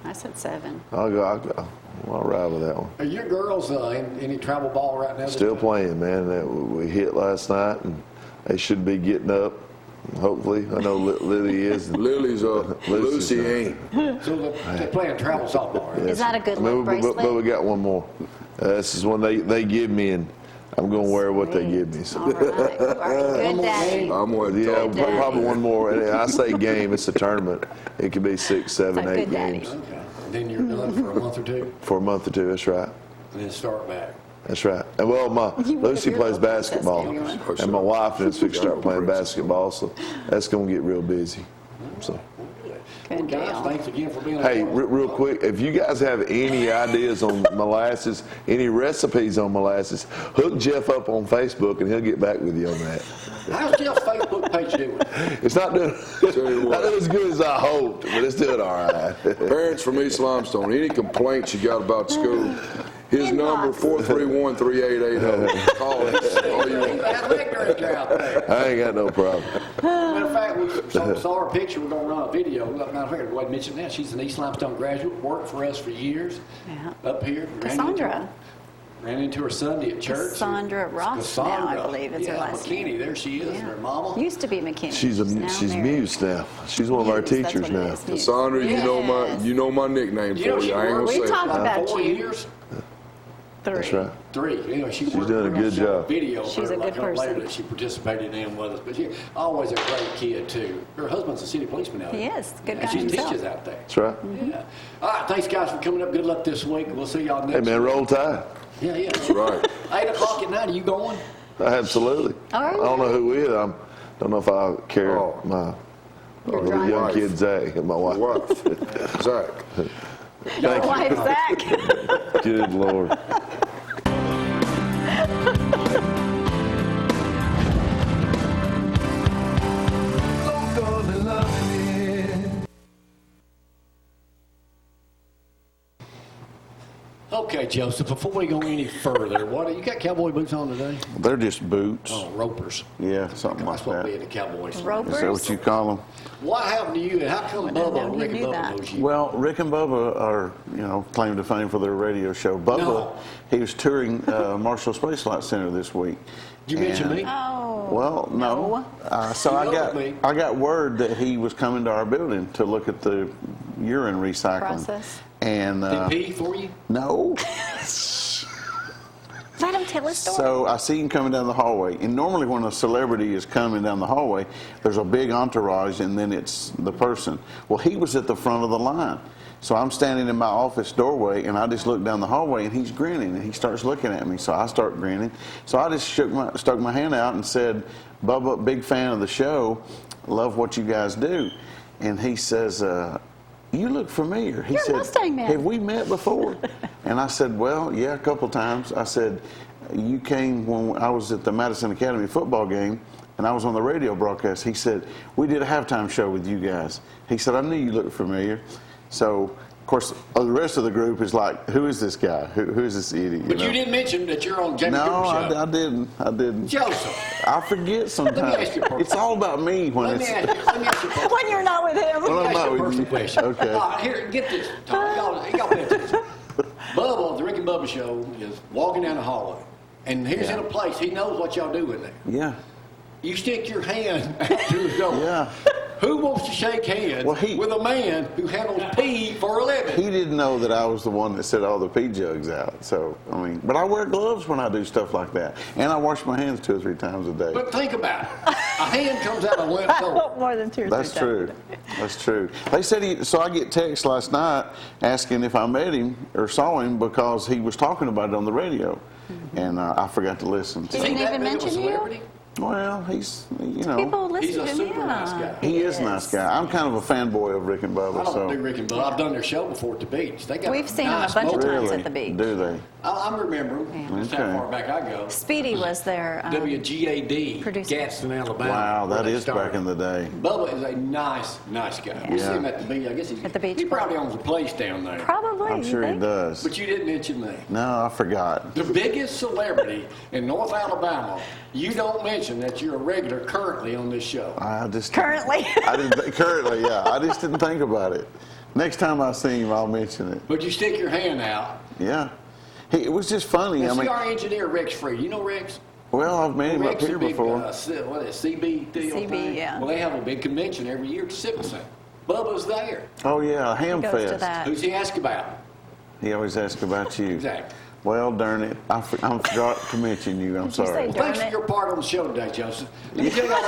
I said 7. I'll ride with that one. Are your girls in any travel ball right now? Still playing, man. We hit last night, and they should be getting up. Hopefully, I know Lily is. Lily's Lucy ain't. So they're playing travel softball, right? Is that a good but, look but bracelet? we got one more. This is one they give me, and I'm going to wear what they give me. So. All right. You are a good daddy. I'm with Yeah, Todd. probably one more. And I say game, it's a tournament. It could be 6, 7, Like 8 good daddy. games. Okay. And then you're done for a month or two, For a month or two, that's right. and then start back. That's right. And well, You would Lucy if plays you're the princess basketball, game you want. and my wife is fixing to start playing basketball, so that's going to get real busy. So. Good Guys, deal. thanks again for being on. Hey, real quick, if you guys have any ideas on molasses, any recipes on molasses, hook Jeff up on Facebook and he'll get back with you on that. How's Jeff's Facebook page doing? It's not doing, you what. not doing as good as I hoped, but it's doing all right. Parents from East Limestone, any complaints you got about school, his number 431-3880. Call us. All you want. Athletic director out there. I ain't got no problem. Matter of fact, we saw her picture. We're going to run a video. Matter of fact, I mentioned that. She's an East Limestone graduate, worked for us for years Yeah. up here. Cassandra. Ran into her Sunday at church. Cassandra Ross now, I believe, is her last McKinney, name. there she is, Yeah. her mama. Used to be McKinney. She's now married. Muse now. She's one of our Muse, that's teachers what it now. is, Muse. Cassandra, Yes. you know my nickname You know, for she you. I ain't worked- gonna We say talked it. about 4 you. years? 3. That's right. 3. Anyway, she's doing a good job. Video She's her, a like good her later person. that she participated in with us. But she always a great kid too. Her husband's a city policeman out He there. is. Good And guy she himself. teaches out there. That's right. Yeah. All right, thanks guys for coming up. Good luck this week. We'll see y'all next Hey, man, week. roll tide. Yeah, yeah. That's right. 8 o'clock at night. Are you going? Absolutely. Are I you? don't know who is. I don't know if I'll carry Oh. my Your little driver. young Wife. kid Zack and my wife. Wife, Zack. Your wife, Zack. Good Lord. Okay, Joseph. Before we go any further, what you got cowboy boots on today? They're just boots. Oh, ropers. Yeah, something like That's what we that. in the Cowboys. Ropers. Is that what you call them? What happened to you? And how come I didn't Bubba know and he Rick and knew Bubba that. knows you? Well, Rick and Bubba are, claim to fame for their radio show. Bubba, No. he was touring Marshall Space Flight Center this week. Did you mention And- me? Oh. Well, no. So You I know me. got word that he was coming to our building to look at the urine recycling Process. And Did he pee for you? no. Let him tell his story. So I see him coming down the hallway, and normally when a celebrity is coming down the hallway, there's a big entourage, and then it's the person. Well, he was at the front of the line. So I'm standing in my office doorway, and I just look down the hallway, and he's grinning, and he starts looking at me. So I start grinning. So I just stuck my hand out and said, "Bubba, big fan of the show, love what you guys do." And he says, "You look familiar." He You're a said, Mustang man. "Have we met before?" And I said, "Well, yeah, a couple times." I said, "You came when I was at the Madison Academy football game, and I was on the radio broadcast." He said, "We did a halftime show with you guys." He said, "I knew you looked familiar." So, of course, the rest of the group is like, "Who is this guy? Who is this idiot?" But you didn't mention that you're on Jamie No, Cooper's show. I didn't. I didn't. Joseph, I forget sometimes. ask you a personal- It's all about me when let me it's. ask you a question. When you're not with him. Well, I'm Let me not ask you a with personal you. question. Okay. All right, here, get this. Tom, y'all pay attention. Bubba, the Rick and Bubba show, is walking down the hallway, and he's in a place. He knows what y'all do in there. Yeah. You stick your hand out through the door. Yeah. Who wants to shake hands Well, he- with a man who handles pee for a living? He didn't know that I was the one that set all the pee jugs out. So, I mean, but I wear gloves when I do stuff like that. And I wash my hands 2 or 3 times a day. But think about it. A hand comes out of a limp door. More than 2 or 3 That's true. That's true. They said so I get text last night asking if I met him or saw him because he was talking about it on the radio. And I forgot to listen to He Ain't didn't that even big of a mention you? celebrity? Well, he's, People listen He's a to him. super nice guy. he is a nice guy. I'm kind of a fanboy of Rick and I Bubba. don't do So Rick and Bubba. I've done their show before at the beach. They got We've seen them a nice bunch of motor. times really, at the beach. do they? I remember them. That's how Okay. far back I go. Speedy was there. WGAD, producer. Gadsden, Alabama. Wow, where that they is back started. in the day. Bubba is a nice guy. We see Yeah. him at the beach. I guess At the beach he club. probably owns a place down there. Probably. I'm you sure he think? does. But you didn't mention me. No, I forgot. The biggest celebrity in North Alabama, you don't mention that you're a regular currently on this show. I just Currently. I didn't currently, yeah. I just didn't think about it. Next time I see him, I'll mention it. But you stick your hand out. Yeah, it was just funny. Now, I see mean, our engineer, Rex Free. You know Rex? well, I've met him up Rex, here a big, before. what is it, CB deal CB, thing? yeah. Well, they have a big convention every year at the Civic Center. Bubba's there. Oh yeah, Ham Goes to Fest. that. Who's he ask about? He always asks about you. Zack. Well, darn it. I forgot to mention you. I'm Did you sorry. say Thanks for it. your part on the show today, Joseph. Let me tell you all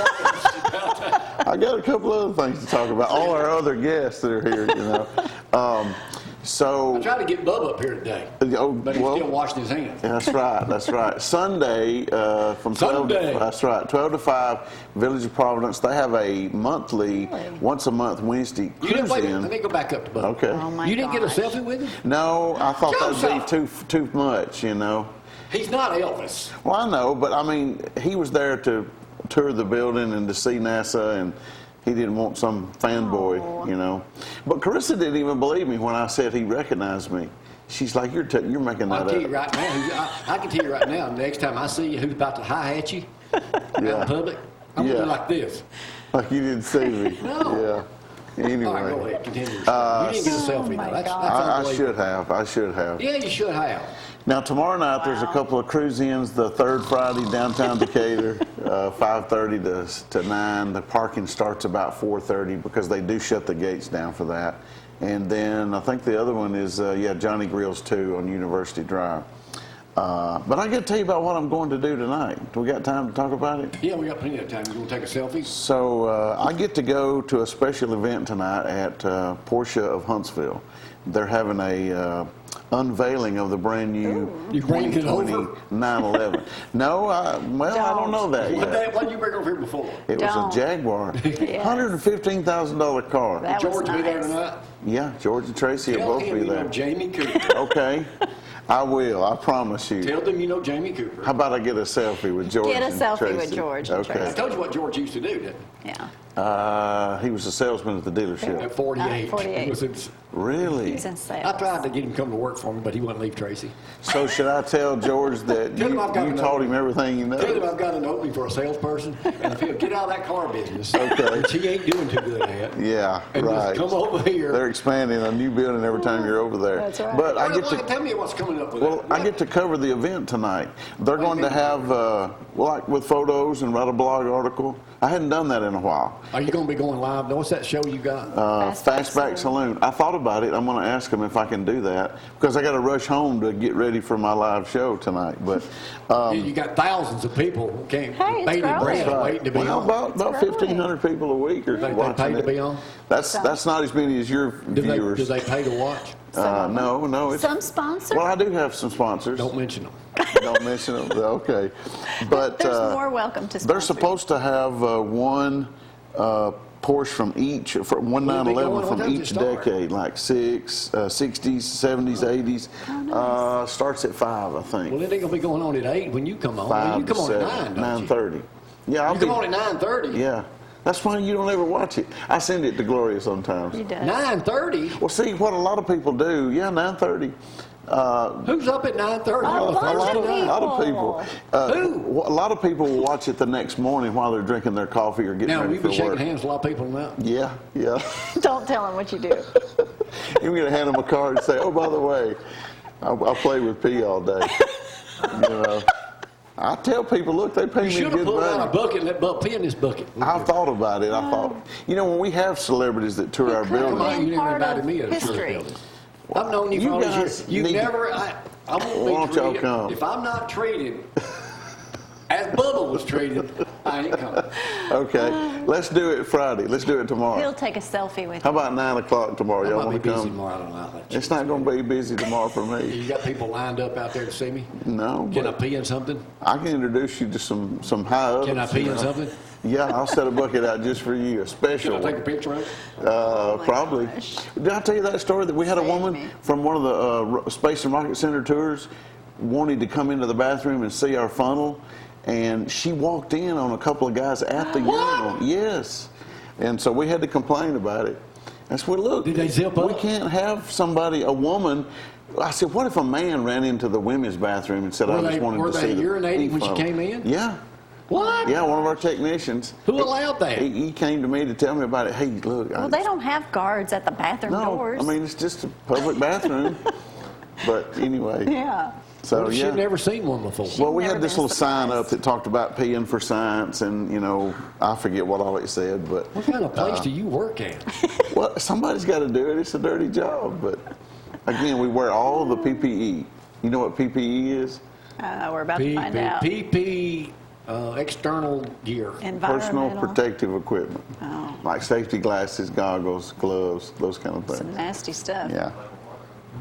I got a couple other things to talk about. All our other guests that are here, you know. I tried to get Bubba up here today, but he's still washing his hands. That's right. That's right. Sunday from 12. Sunday. That's right. 12 to 5. Village of Providence. They have a monthly, once a month Wednesday You didn't wait. cruise-in. Let me go back up to Bubba. Okay. Oh my You didn't get a gosh. selfie with him? No, I thought that'd be Joseph! too much, you know. He's not Elvis. Well, I know, but I mean, he was there to tour the building and to see NASA, and he didn't want some fanboy, you know. But Carissa didn't even believe me when I said he recognized me. She's like, you're making I'll that tell you up. right now. I can tell you right now. Next time I see you, who's about to hi at you out in public, I'm gonna do like this. Like you didn't see me. No. Yeah. Anyway. All right, go ahead. Continue. You didn't get a selfie. my though. That's God. I unbelievable. should have. Yeah, you should have. Now tomorrow night there's a couple of cruise-ins. The third Friday downtown Decatur, 5:30 to 9. The parking starts about 4:30 because they do shut the gates down for that. And then I think the other one is Johnny Grill's too on University Drive. But I got to tell you about what I'm going to do tonight. Do we got time to talk about it? Yeah, we got plenty of time. You want to take a selfie? So I get to go to a special event tonight at Porsche of Huntsville. They're having a unveiling of the brand new You bringing it over? 911. No, I don't know that yet. What did you bring over here before? It was Don't. a Jaguar, Yes. $115,000 car. That was George be there nice. tonight? Yeah, George and Tracy will Tell both him be you know there. Jamie Cooper. Okay, I will. I promise you. Tell them you know Jamie Cooper. How about I get a selfie with George? Get a and selfie with Tracy? George and I Okay. told you what George used to do, didn't Yeah. He was a salesman at the he? dealership. At 48. 48. He was in- Really? He's in sales. I tried to get him to come to work for me, but he wouldn't leave Tracy. So should I tell George that Tell him I've got you an taught opening. him everything you Tell him know? I've got an opening for a salesperson, and if he'll get out of that car business, Okay. which he ain't doing too good at, Yeah, and right. just come over here. They're expanding a new building every time you're over there. That's right. But I Well, get to. tell me what's coming up with Well, that. I get to cover the event tonight. They're going to mean? have, like with photos and write a blog article. I hadn't done that in a while. Are you going to be going live? What's that show you got? Fastback Saloon. I thought about it. I'm going to ask them if I can do that because I got to rush home to get ready for my live show tonight. But You got thousands of people who came Hey, it's bated growing. breath waiting to be well, on. about growing. 1,500 people a week are They watching pay to it. be on? That's not as many as your Do viewers. they pay to watch? No. It's, Some sponsors? well, I do have some sponsors. Don't mention them. Don't mention them. Okay, but There's more welcome to they're sponsors. supposed to have one Porsche from each, from one Will it be 911 going? What from time does it each start? decade, like 60s, 70s, 80s. Starts at 5, I think. Well, it ain't going to be going on at 8 when you come on. 5 you come to on 7, at 9, don't you? 9:30. Yeah, I'll You be. come on at 9:30? Yeah, that's why you don't ever watch it. I send it to Gloria sometimes. He does. 9:30? Well, see what a lot of people do. Yeah, 9:30. Who's up at 9:30? A bunch of A lot of people. Who? A lot of people will watch it the next morning while they're drinking their coffee or getting Now, ready we for be shaking work. hands with a lot of people now. Yeah. Don't tell him what you do. You're going to hand them a card and say, oh, by the way, I play with P all day. You know, I tell people, look, they pay You me should have good pulled out a money. bucket and let Bub pee in this bucket. I've thought about it. I thought, you know, when we have celebrities that tour our could have Come buildings, on, you never Part of invited me to the church history. building. I've known you for You all these guys years. You need to- never, I won't Why be don't y'all treated. come? If I'm not treated as Bubba was treated, I ain't coming. okay, let's do it Friday. Let's do it tomorrow. He'll take a selfie with How you. about 9 o'clock tomorrow? I Y'all might be want to busy come? tomorrow. I don't know. I'll let you. It's not going to be busy tomorrow for me. You got people lined up out there to see me? No, Can I but pee in something? I can introduce you to some high ups. Can I pee in something? Yeah, I'll set a bucket out just for you, a Can special I take a one. picture of it? Probably. gosh. Did I tell you that story that we had a Save woman me. from one of the Space and Rocket Center tours wanted to come into the bathroom and see our funnel, and she walked in on a couple of guys at the urinal. Yes, and so we had to complain about it. That's what look. Did they zip We up? can't have somebody, a woman. I said, what if a man ran into the women's bathroom and said, Were I just they- wanted were to they see the urinating pee when she funnel." came in? Yeah. What? Yeah, one of our technicians. Who allowed that? He came to me to tell me about it. Hey, look. Well, they don't have guards at the bathroom No, doors. I mean, it's just a public bathroom. But anyway, yeah. so She'd yeah. never seen one before. Well, we never had this been little sign up surprised. that talked about peeing for science, and you know, I forget what all it said, but What kind of place do you work at? well, somebody's got to do it. It's a dirty job, but again, we wear all the PPE. You know what PPE is? We're about to find out. PP, external gear. Personal Environmental. protective equipment. Oh. Like safety glasses, goggles, gloves, those kind of Some things. nasty stuff. Yeah.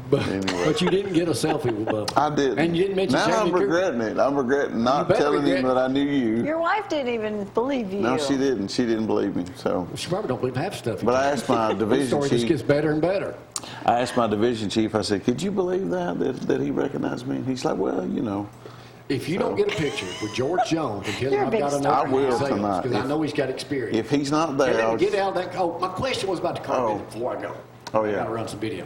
But, Anyway. but you didn't get a selfie with Bubba. I did. And you didn't mention Now Jamie I'm Cooper. regretting it. I'm regretting not better telling him regret that I knew you. Your wife didn't even believe you. No, she didn't. She didn't believe me. So, She probably don't believe half stuff. but I asked my The division story just gets chief. better and better. I asked my division chief. I said, "Could you believe that he recognized me?" And he's like, "Well, you know." If you don't get a picture with George Jones and tell You're him a I've big got star. enough I will tonight. because I know he's got experience. If he's not And there, then I'll get out of that. Oh, my question was about the car Oh. dealer before I go. Oh, I yeah. got to run some video.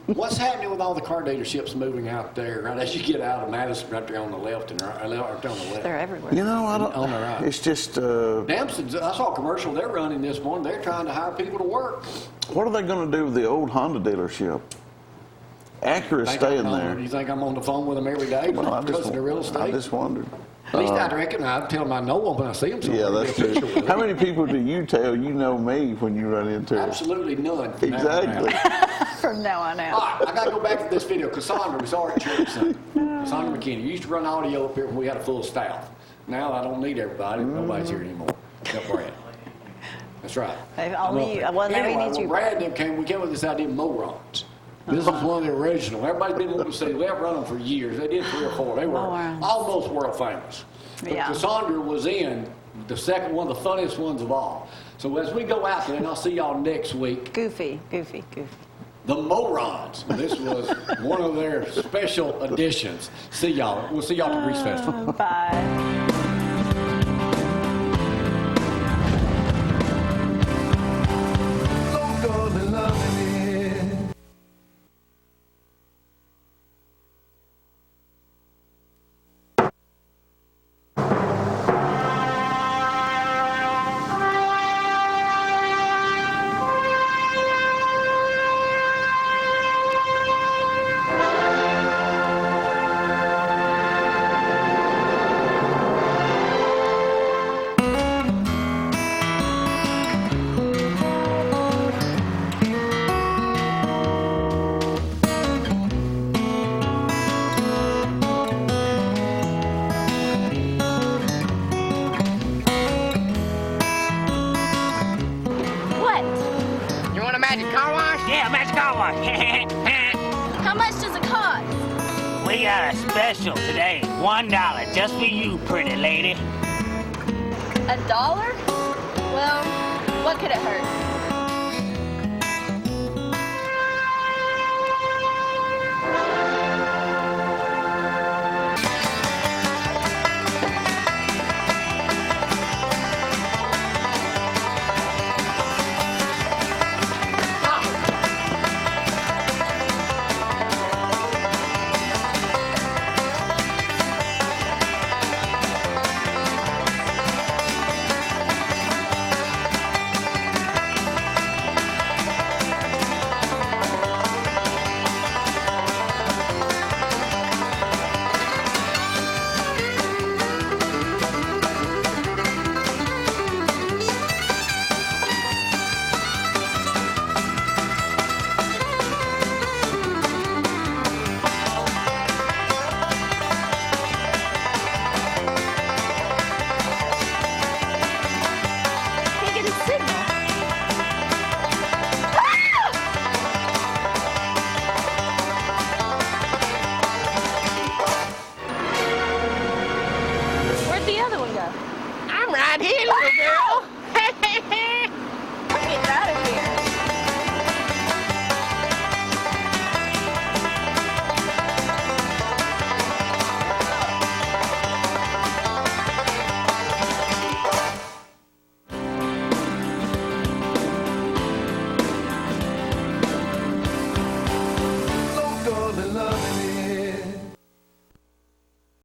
What's happening with all the car dealerships moving out there right as you get out of Madison, right there on the left and right, right on the left? They're everywhere. You know, I don't. On the right. It's just. Damson's, I saw a commercial they're running this morning. They're trying to hire people to work. What are they going to do with the old Honda dealership? Acura's staying there. You think I'm on the phone with them every day Well, I because of the real estate? just wondered. At least I reckon I tell them I know them when I see them. Yeah, that's true. How many people do you tell you know me when you run into it? Absolutely none. From now on Exactly. out. From now on All out. right, I got to go back to this video. Cassandra was our church Sunday. Cassandra McKinney. You used to run audio up here when we had a full staff. Now I don't need everybody. Nobody's here anymore. Except Brad. That's right. Only I'm up you- there. well, now we Anyway, need you, when Brad and them came, we came up with this idea of morons. This is one of the original. Everybody's been wanting to see. We have run them for years. They did 3 or 4. They were Morons. almost world famous. But Yeah. Cassandra was in the second one, the funniest ones of all. So as we go out there, and I'll see y'all next week, Goofy. the Morons. This was one of their special editions. See y'all. We'll see y'all at the Grease Festival. Bye. What? You want a magic car wash? Yeah, magic car wash. How much does it cost? We got a special today. $1 just for you, pretty lady. $1? Well, what could it hurt?